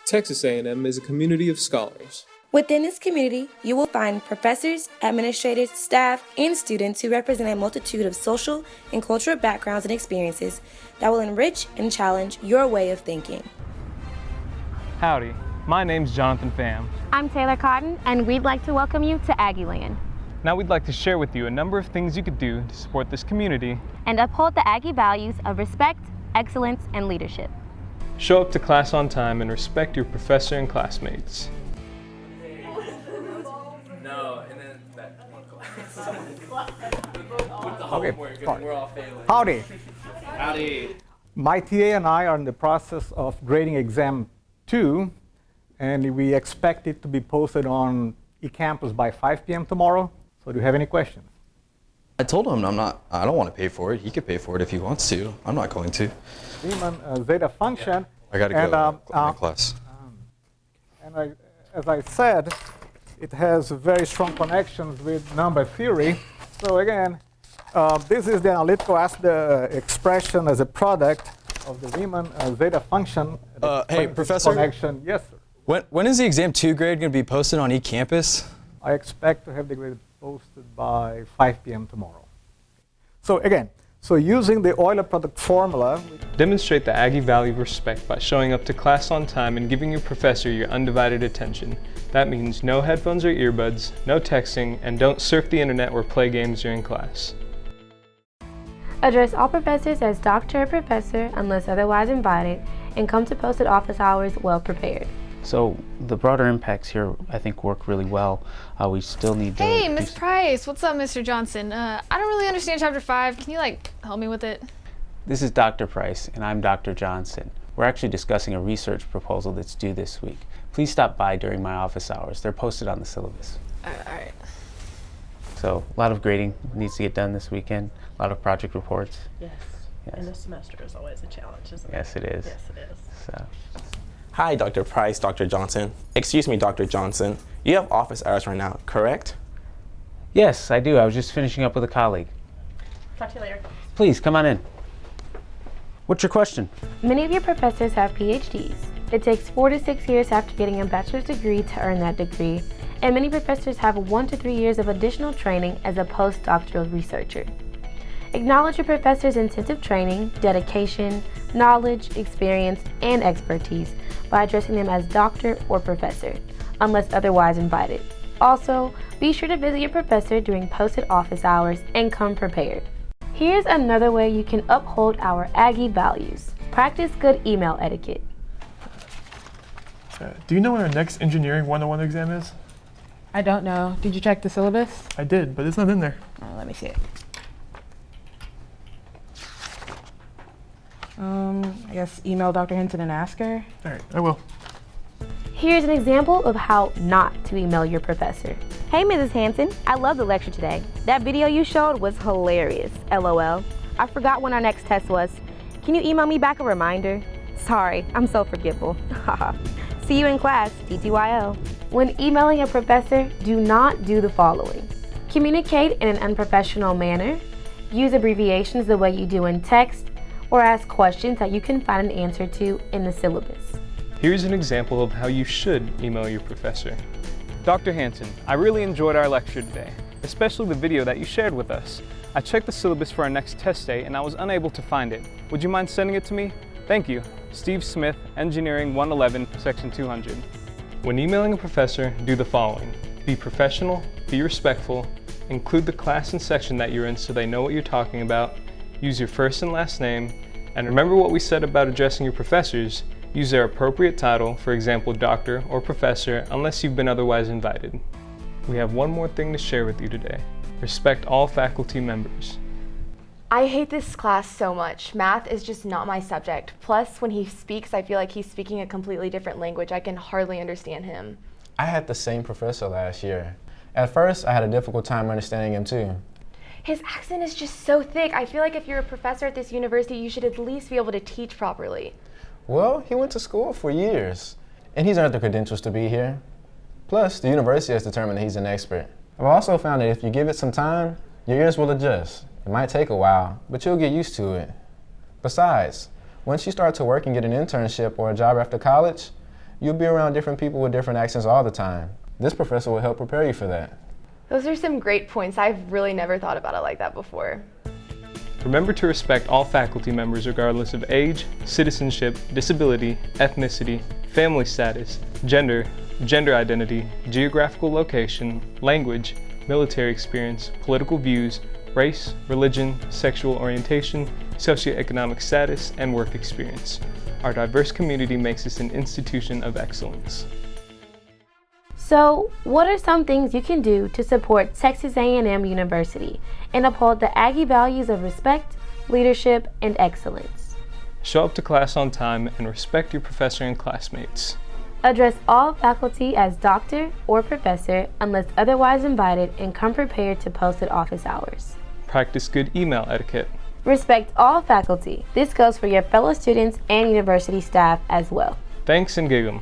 Texas A&M is a community of scholars. Within this community, you will find professors, administrators, staff, and students who represent a multitude of social and cultural backgrounds and experiences that will enrich and challenge your way of thinking. Howdy, my name's Jonathan Pham. I'm Taylor Cotton, and we'd like to welcome you to Aggieland. Now we'd like to share with you a number of things you could do to support this community and uphold the Aggie values of respect, excellence, and leadership. Show up to class on time and respect your professor and classmates. Okay, howdy. Howdy. My TA and I are in the process of grading exam 2, and we expect it to be posted on eCampus by 5 p.m. tomorrow. So do you have any questions? I told him I don't want to pay for it. He could pay for it if he wants to. I'm not going to. Riemann zeta function. I got to go to my class. As I said, it has very strong connections with number theory. So again, this is the analytical expression as a product of the Riemann zeta function. Hey, Professor? Connection. Yes, sir. When is the exam 2 grade going to be posted on eCampus? I expect to have the grade posted by 5 p.m. tomorrow. So again, using the Euler product formula. Demonstrate the Aggie value of respect by showing up to class on time and giving your professor your undivided attention. That means no headphones or earbuds, no texting, and don't surf the internet or play games during class. Address all professors as Doctor or Professor unless otherwise invited, and come to posted office hours well prepared. So the broader impacts here, I think, work really well. We still need to... Hey, Miss Price. What's up, Mr. Johnson? I don't really understand Chapter 5. Can you, help me with it? This is Dr. Price, and I'm Dr. Johnson. We're actually discussing a research proposal that's due this week. Please stop by during my office hours. They're posted on the syllabus. All right. So a lot of grading needs to get done this weekend, a lot of project reports. Yes. And this semester is always a challenge, isn't it? Yes, it is. Yes, it is. So. Hi, Dr. Price, Dr. Johnson. Excuse me, Dr. Johnson. You have office hours right now, correct? Yes, I do. I was just finishing up with a colleague. Talk to you later. Please, come on in. What's your question? Many of your professors have PhDs. It takes 4 to 6 years after getting a bachelor's degree to earn that degree, and many professors have 1 to 3 years of additional training as a postdoctoral researcher. Acknowledge your professor's intensive training, dedication, knowledge, experience, and expertise by addressing them as doctor or professor, unless otherwise invited. Also, be sure to visit your professor during posted office hours and come prepared. Here's another way you can uphold our Aggie values. Practice good email etiquette. Do you know when our next Engineering 101 exam is? I don't know. Did you check the syllabus? I did, but it's not in there. Let me see it. I guess email Dr. Hinton and ask her. All right, I will. Here's an example of how not to email your professor. Hey, Mrs. Hanson, I love the lecture today. That video you showed was hilarious, LOL. I forgot when our next test was. Can you email me back a reminder? Sorry, I'm so forgetful. See you in class, TTYL. When emailing a professor, do not do the following. Communicate in an unprofessional manner, use abbreviations the way you do in text, or ask questions that you can find an answer to in the syllabus. Here's an example of how you should email your professor. Dr. Hanson, I really enjoyed our lecture today, especially the video that you shared with us. I checked the syllabus for our next test day and I was unable to find it. Would you mind sending it to me? Thank you. Steve Smith, Engineering 111, Section 200. When emailing a professor, do the following. Be professional, be respectful, include the class and section that you're in so they know what you're talking about, use your first and last name, and remember what we said about addressing your professors. Use their appropriate title, for example, doctor or professor, unless you've been otherwise invited. We have one more thing to share with you today. Respect all faculty members. I hate this class so much. Math is just not my subject. Plus, when he speaks, I feel like he's speaking a completely different language. I can hardly understand him. I had the same professor last year. At first, I had a difficult time understanding him too. His accent is just so thick. I feel like if you're a professor at this university, you should at least be able to teach properly. Well, he went to school for years, and he's earned the credentials to be here. Plus, the university has determined that he's an expert. I've also found that if you give it some time, your ears will adjust. It might take a while, but you'll get used to it. Besides, once you start to work and get an internship or a job after college, You'll be around different people with different accents all the time. This professor will help prepare you for that. Those are some great points. I've really never thought about it like that before. Remember to respect all faculty members regardless of age, citizenship, disability, ethnicity, family status, gender identity, geographical location, language, military experience, political views, race, religion, sexual orientation, socioeconomic status, and work experience. Our diverse community makes us an institution of excellence. So, what are some things you can do to support Texas A&M University and uphold the Aggie values of respect, leadership, and excellence? Show up to class on time and respect your professor and classmates. Address all faculty as doctor or professor unless otherwise invited, and come prepared to post at office hours. Practice good email etiquette. Respect all faculty. This goes for your fellow students and university staff as well. Thanks and gig 'em.